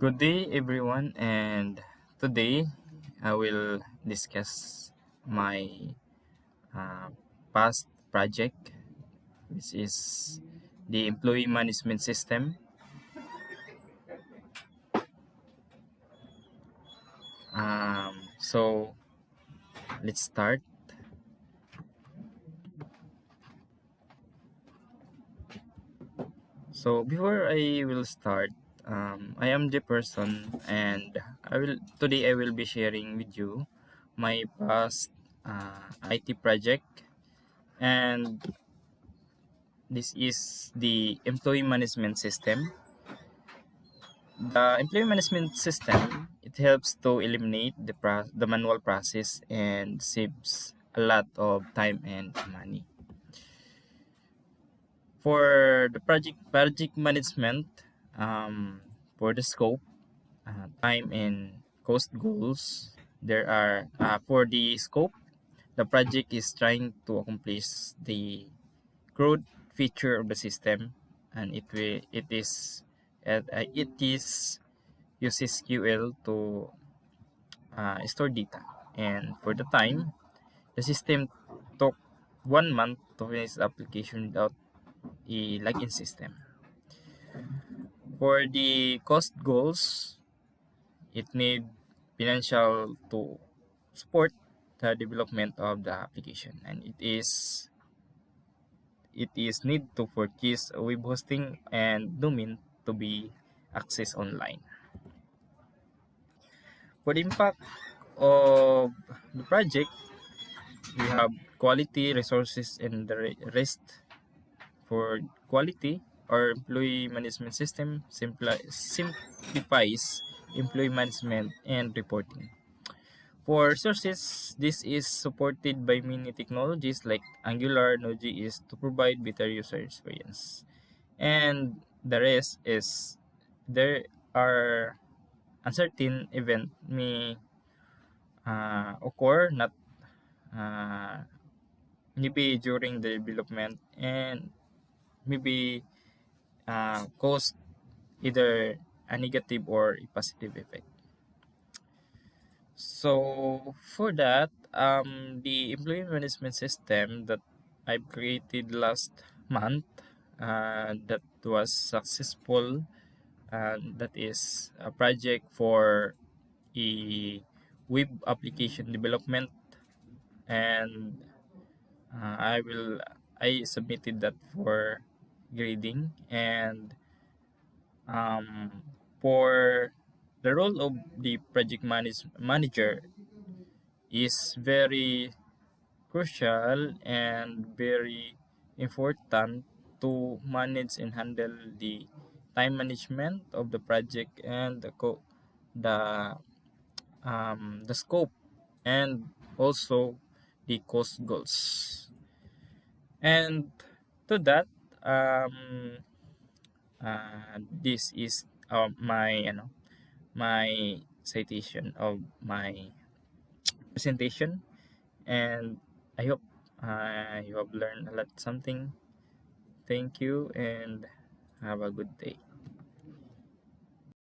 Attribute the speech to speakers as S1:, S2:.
S1: Good day, everyone, and today I will discuss my uh, past project, which is the employee management system. So let's start. So before I will start, I am the person, and I will be sharing with you my past IT project, and this is the employee management system. The employee management system, it helps to eliminate the manual process and saves a lot of time and money. For the project management, for the scope, time and cost goals, there are for the scope, the project is trying to accomplish the crude feature of the system, and it is uses SQL to store data. And for the time, the system took 1 month to finish the application without a login system. For the cost goals, it need financial to support the development of the application, and it is need to purchase a web hosting and domain to be accessed online. For the impact of the project, we have quality resources and the rest. For quality, our employee management system simplifies employee management and reporting. For resources, this is supported by many technologies like Angular, Node.js to provide better user experience. And the rest is there are uncertain event may occur, not uh, maybe during the development, and maybe cause either a negative or a positive effect. So for that, the employee management system that I've created last month, that was successful, and that is a project for a web application development, and I submitted that for grading. And um, for the role of the manager is very crucial and very important to manage and handle the time management of the project and the scope, and also the cost goals. And to that, this is my citation of my presentation, and I hope you have learned a lot something. Thank you and have a good day.